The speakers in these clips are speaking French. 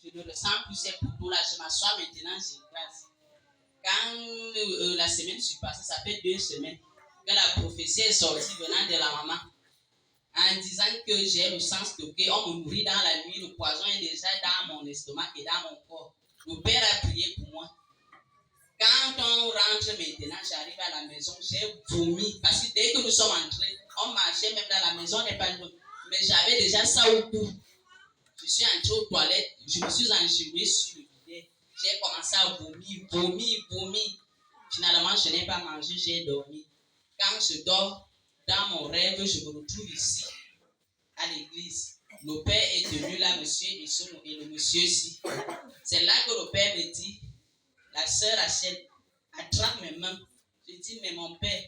je ne ressens plus ces boutons-là. Je m'assois maintenant, j'ai classe. Quand la semaine suis passée, ça fait 2 semaines que la prophétie est sortie venant de la maman en disant que j'ai le sang stocké, on me nourrit dans la nuit, le poison est déjà dans mon estomac et dans mon corps. Le père a prié pour moi. Quand on rentre maintenant, j'arrive à la maison, j'ai vomi. Parce que dès que nous sommes entrés, on marchait même dans la maison, on n'est pas loin. Mais j'avais déjà ça au cou. Je suis entrée aux toilettes, je me suis enjouée sur le bidet. J'ai commencé à vomir. Finalement, je n'ai pas mangé, j'ai dormi. Quand je dors, dans mon rêve, je me retrouve ici, à l'église. Le père est venu là, monsieur, et le monsieur ici. C'est là que le père me dit, la sœur Rachel, attrape mes mains. Je dis, mais mon père,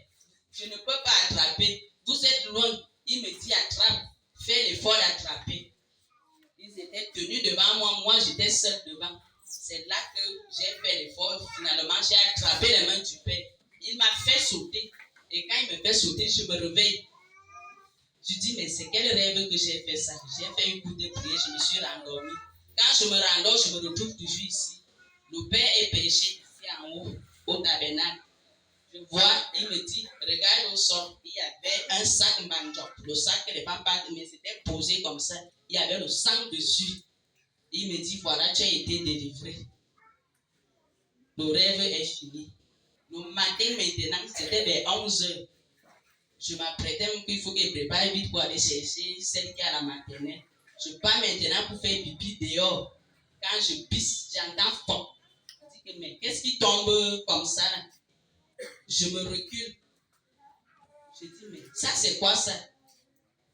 je ne peux pas attraper. Vous êtes loin. Il me dit, attrape. Fais l'effort d'attraper. Ils étaient tenus devant moi. Moi, j'étais seule devant. C'est là que j'ai fait l'effort. Finalement, j'ai attrapé les mains du père. Il m'a fait sauter. Et quand il me fait sauter, je me réveille. Je dis, mais c'est quel rêve que j'ai fait ça? J'ai fait une coup de prière, je me suis rendormi. Quand je me rendors, je me retrouve toujours ici. Le père est péché ici en haut, au tabernacle. Je vois, il me dit, regarde au sol, il y avait un sac manjok. Le sac que les femmes partent, mais c'était posé comme ça. Il y avait le sang dessus. Il me dit, voilà, tu as été délivré. Le rêve est fini. Le matin maintenant, c'était vers 11h. Je m'apprêtais, il faut que je prépare vite pour aller chercher celle qui est à la maternelle. Je pars maintenant pour faire pipi dehors. Quand je pisse, j'entends fort. Je dis, mais qu'est-ce qui tombe comme ça là? Je me recule. Je dis, mais ça c'est quoi ça?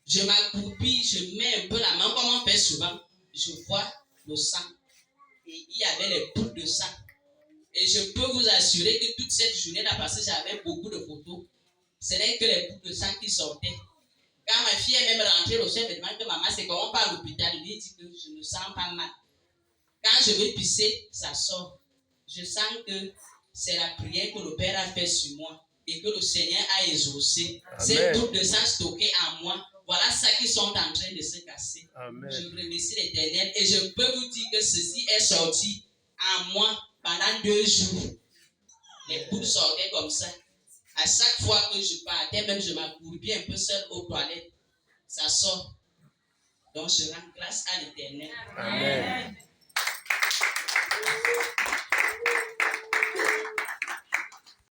Je m'accroupis, je mets un peu la main comme on fait souvent. Je vois le sang. Et il y avait les bouts de sang. Et je peux vous assurer que toute cette journée-là, parce que j'avais beaucoup de photos, ce n'est que les bouts de sang qui sortaient. Quand ma fille est même rentrée, le chef me demande que maman, c'est comment on part à l'hôpital. Il dit que je ne sens pas mal. Quand je vais pisser, ça sort. Je sens que c'est la prière que le Père a fait sur moi et que le Seigneur a exaucé. Ces bouts de sang stockés en moi, voilà ça qui sont en train de se casser. Amen. Je remercie l'Éternel et je peux vous dire que ceci est sorti en moi pendant 2 jours. Les bouts sortaient comme ça. À chaque fois que je partais, même je m'accroupis un peu seul aux toilettes, ça sort. Donc je rends grâce à l'Éternel. Amen.